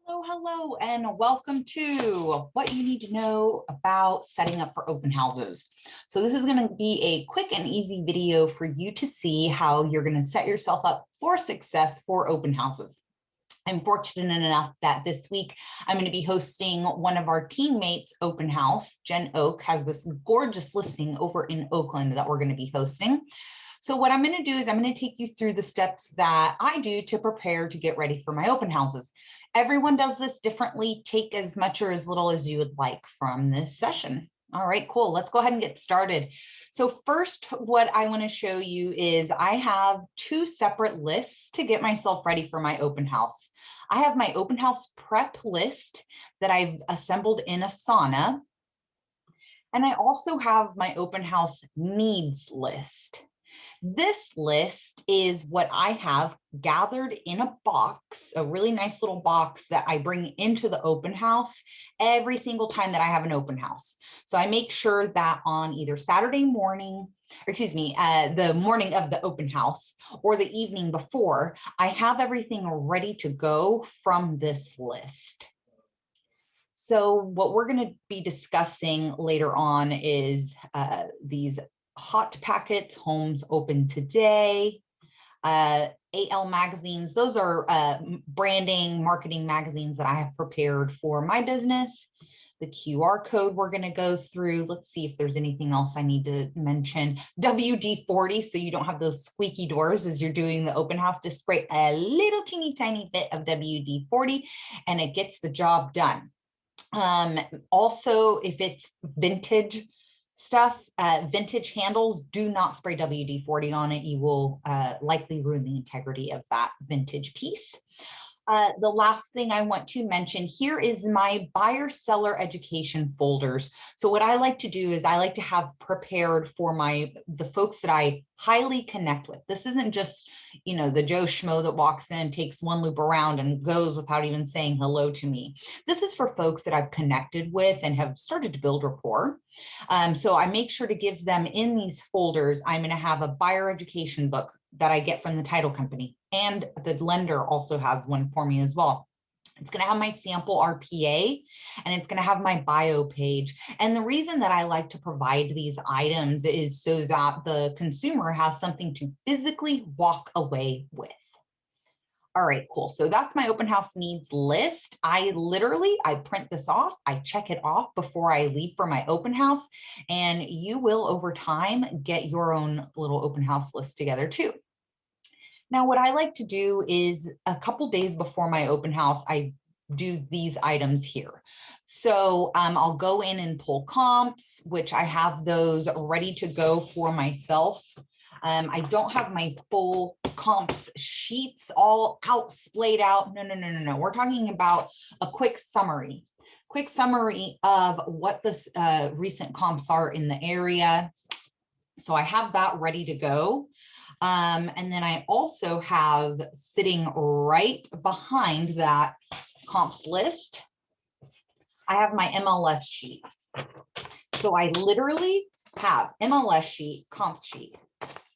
Hello, and welcome to what you need to know about setting up for open houses. So this is going to be a quick and easy video for you to see how you're going to set yourself up for success for open houses. I'm fortunate enough that this week I'm going to be hosting one of our teammates' open house. Jen Oak has this gorgeous listing over in Oakland that we're going to be hosting. So what I'm going to do is I'm going to take you through the steps that I do to prepare to get ready for my open houses. Everyone does this differently. Take as much or as little as you would like from this session. All right, cool. Let's go ahead and get started. So first, what I want to show you is I have two separate lists to get myself ready for my open house. I have my open house prep list that I've assembled in Asana. And I also have my open house needs list. This list is what I have gathered in a box, a really nice little box that I bring into the open house every single time that I have an open house. So I make sure that on either Saturday morning, the morning of the open house or the evening before, I have everything ready to go from this list. So what we're going to be discussing later on is these hot packets, homes open today, AL magazines. Those are branding, marketing magazines that I have prepared for my business. The QR code we're going to go through. Let's see if there's anything else I need to mention. WD-40, so you don't have those squeaky doors as you're doing the open house. Just spray a little teeny tiny bit of WD-40 and it gets the job done. Also, if it's vintage stuff, vintage handles, do not spray WD-40 on it. You will likely ruin the integrity of that vintage piece. The last thing I want to mention here is my buyer seller education folders. So what I like to do is I like to have prepared for the folks that I highly connect with. This isn't just, the Joe Schmo that walks in, takes one loop around and goes without even saying hello to me. This is for folks that I've connected with and have started to build rapport. So I make sure to give them in these folders. I'm going to have a buyer education book that I get from the title company, and the lender also has one for me as well. It's going to have my sample RPA and it's going to have my bio page. And the reason that I like to provide these items is so that the consumer has something to physically walk away with. All right, cool. So that's my open house needs list. I print this off, I check it off before I leave for my open house, and you will over time get your own little open house list together too. Now, what I like to do is a couple days before my open house, I do these items here. So I'll go in and pull comps, which I have those ready to go for myself. I don't have my full comps sheets all out, splayed out. No. We're talking about a quick summary of what the recent comps are in the area. So I have that ready to go. And then I also have sitting right behind that comps list, I have my MLS sheet. So I literally have MLS sheet, comps sheet.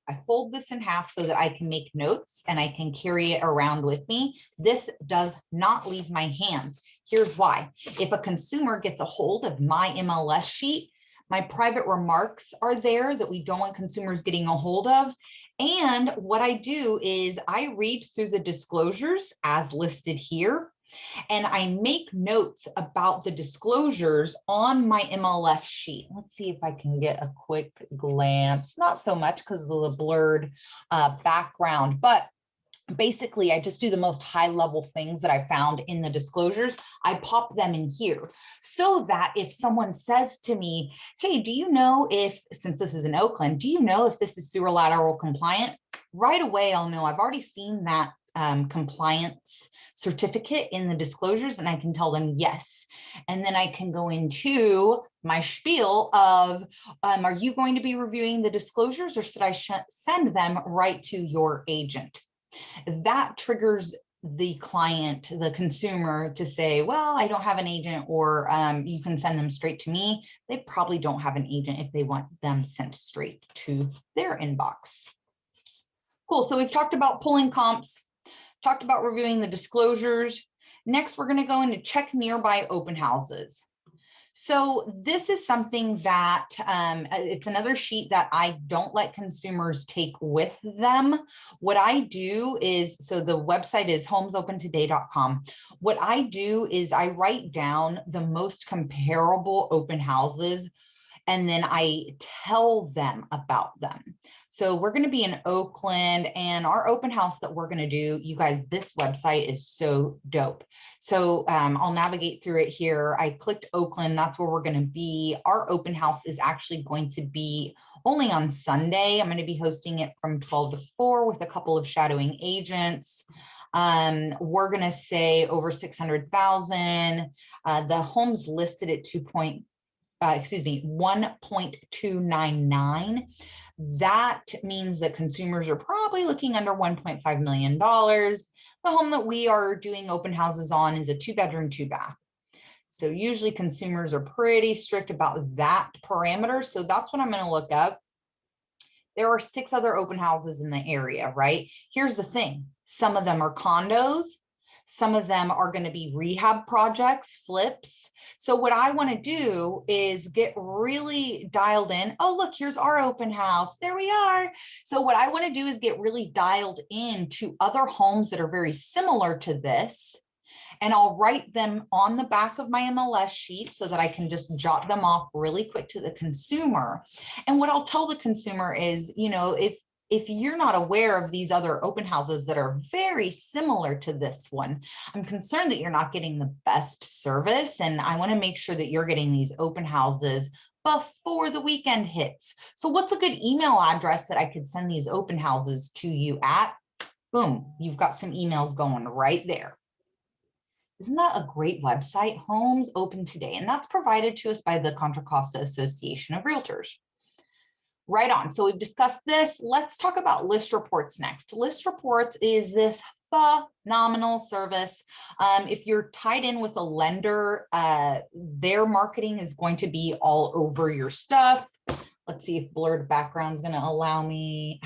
I fold this in half so that I can make notes and I can carry it around with me. This does not leave my hands. Here's why. If a consumer gets a hold of my MLS sheet, my private remarks are there that we don't want consumers getting a hold of. And what I do is I read through the disclosures as listed here, and I make notes about the disclosures on my MLS sheet. Let's see if I can get a quick glance. Not so much because of the blurred background, but basically, I just do the most high level things that I found in the disclosures. I pop them in here so that if someone says to me, hey, do you know if, since this is in Oakland, do you know if this is sewer lateral compliant? Right away, I'll know. I've already seen that compliance certificate in the disclosures, and I can tell them yes. And then I can go into my spiel of, are you going to be reviewing the disclosures, or should I send them right to your agent? That triggers the client, the consumer, to say, well, I don't have an agent, or you can send them straight to me. They probably don't have an agent if they want them sent straight to their inbox. Cool. So we've talked about pulling comps. Talked about reviewing the disclosures. Next, we're going to go into check nearby open houses. So this is something that it's another sheet that I don't let consumers take with them. What I do is, so the website is homesopentoday.com. What I do is I write down the most comparable open houses, and then I tell them about them. So we're going to be in Oakland, and our open house that we're going to do, you guys, this website is so dope. So I'll navigate through it here. I clicked Oakland. That's where we're going to be. Our open house is actually going to be only on Sunday. I'm going to be hosting it from 12 to 4 with a couple of shadowing agents. We're going to say over 600,000. The home's listed at 1.299. That means that consumers are probably looking under $1.5 million. The home that we are doing open houses on is a 2-bedroom, 2-bath. So usually consumers are pretty strict about that parameter. So that's what I'm going to look up. There are 6 other open houses in the area, right? Here's the thing. Some of them are condos. Some of them are going to be rehab projects, flips. So what I want to do is get really dialed in. Oh, look, here's our open house. There we are. So what I want to do is get really dialed into other homes that are very similar to this. And I'll write them on the back of my MLS sheet so that I can just jot them off really quick to the consumer. And what I'll tell the consumer is, you know, if you're not aware of these other open houses that are very similar to this one, I'm concerned that you're not getting the best service. And I want to make sure that you're getting these open houses before the weekend hits. So what's a good email address that I could send these open houses to you at? Boom, you've got some emails going right there. Isn't that a great website? Homes Open Today. And that's provided to us by the Contra Costa Association of Realtors. Right on. So we've discussed this. Let's talk about List Reports next. List Reports is this phenomenal service. If you're tied in with a lender, their marketing is going to be all over your stuff. Let's see if blurred background is going to allow me.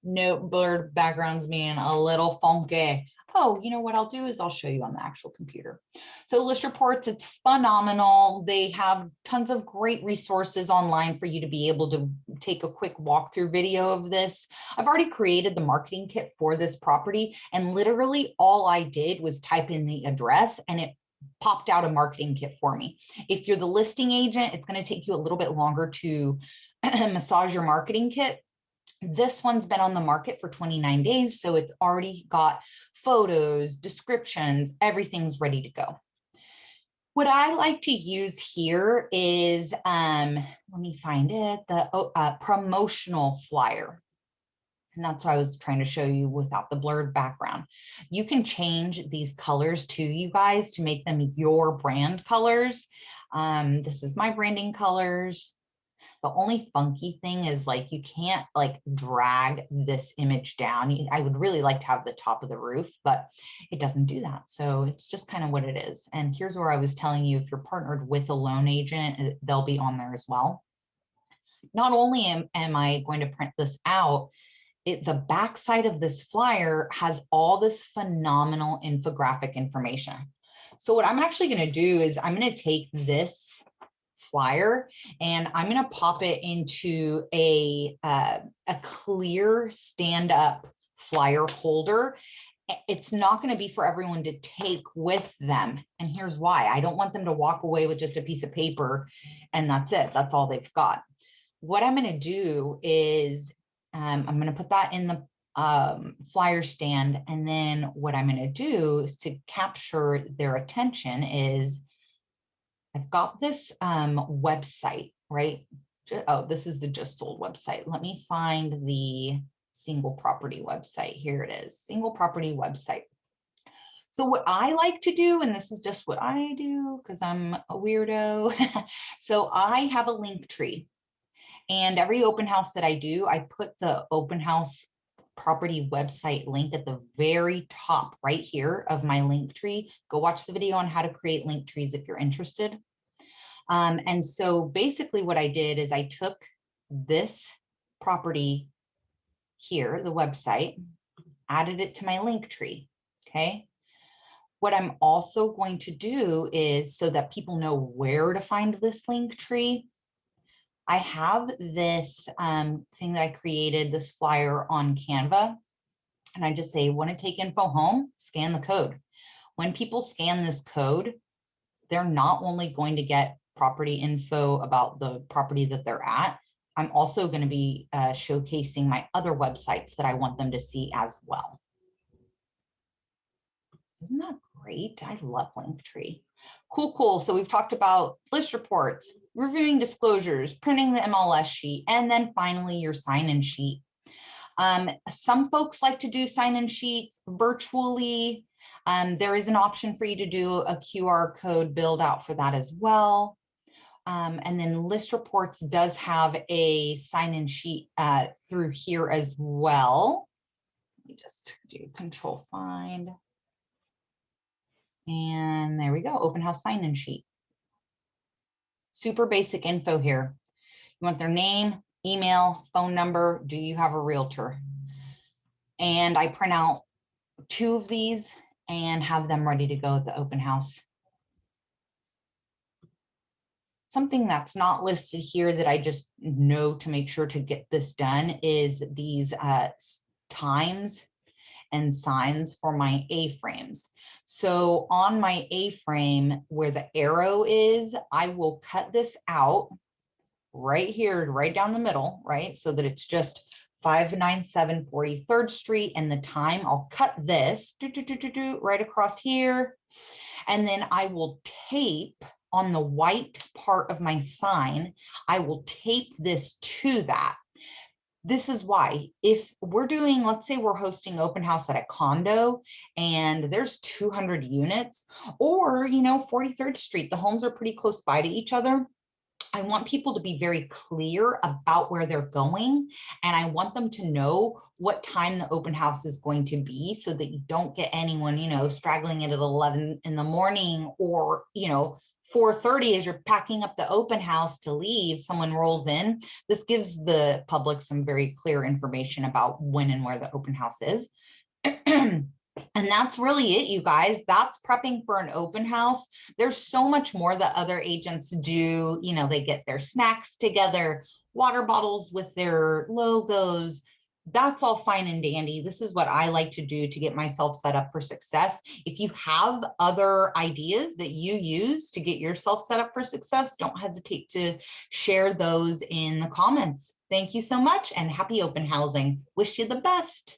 No, blurred background's being a little funky. Oh, you know what I'll do is I'll show you on the actual computer. So List Reports, it's phenomenal. They have tons of great resources online for you to be able to take a quick walkthrough video of this. I've already created the marketing kit for this property, and literally all I did was type in the address and it popped out a marketing kit for me. If you're the listing agent, it's going to take you a little bit longer to massage your marketing kit. This one's been on the market for 29 days, so it's already got photos, descriptions, everything's ready to go. What I like to use here is, let me find it, the promotional flyer. And that's what I was trying to show you without the blurred background. You can change these colors to you guys to make them your brand colors. This is my branding colors. The only funky thing is like, you can't like drag this image down. I would really like to have the top of the roof, but it doesn't do that. So it's just kind of what it is. And here's where I was telling you, if you're partnered with a loan agent, they'll be on there as well. Not only am I going to print this out, the back side of this flyer has all this phenomenal infographic information. So what I'm actually going to do is I'm going to take this flyer and I'm going to pop it into a clear stand-up flyer holder. It's not going to be for everyone to take with them. And here's why. I don't want them to walk away with just a piece of paper and that's it. That's all they've got. What I'm going to do is I'm going to put that in the flyer stand. And then what I'm going to do is to capture their attention is I've got this website, right? Oh, this is the Just Sold website. Let me find the single property website. Here it is, single property website. So what I like to do, and this is just what I do because I'm a weirdo. So I have a link tree, and every open house that I do, I put the open house property website link at the very top right here of my link tree. Go watch the video on how to create link trees if you're interested. And so basically what I did is I took this property here, the website, added it to my link tree. Okay. What I'm also going to do is, so that people know where to find this link tree, I have this thing that I created, this flyer on Canva, and I just say, want to take info home, scan the code. When people scan this code, they're not only going to get property info about the property that they're at, I'm also going to be showcasing my other websites that I want them to see as well. Isn't that great? I love Linktree. Cool, cool. So we've talked about list reports, reviewing disclosures, printing the MLS sheet, and then finally your sign-in sheet. Some folks like to do sign-in sheets virtually. There is an option for you to do a QR code build out for that as well. And then list reports does have a sign-in sheet through here as well. Let me just do control find. And there we go, open house sign-in sheet. Super basic info here. You want their name, email, phone number. Do you have a realtor? And I print out 2 of these and have them ready to go at the open house. Something that's not listed here that I just know to make sure to get this done is these times and signs for my A-frames. So on my A-frame where the arrow is, I will cut this out right here, right down the middle, right? So that it's just 597 43rd Street, and the time, I'll cut this right across here. And then I will tape on the white part of my sign, I will tape this to that. This is why, if we're doing, let's say we're hosting open house at a condo and there's 200 units, or, 43rd Street, the homes are pretty close by to each other. I want people to be very clear about where they're going, and I want them to know what time the open house is going to be, so that you don't get anyone, straggling it at 11 in the morning, or, 4:30 as you're packing up the open house to leave, someone rolls in. This gives the public some very clear information about when and where the open house is. And that's really it, you guys. That's prepping for an open house. There's so much more that other agents do. They get their snacks together, water bottles with their logos. That's all fine and dandy. This is what I like to do to get myself set up for success. If you have other ideas that you use to get yourself set up for success, don't hesitate to share those in the comments. Thank you so much, and happy open housing. Wish you the best.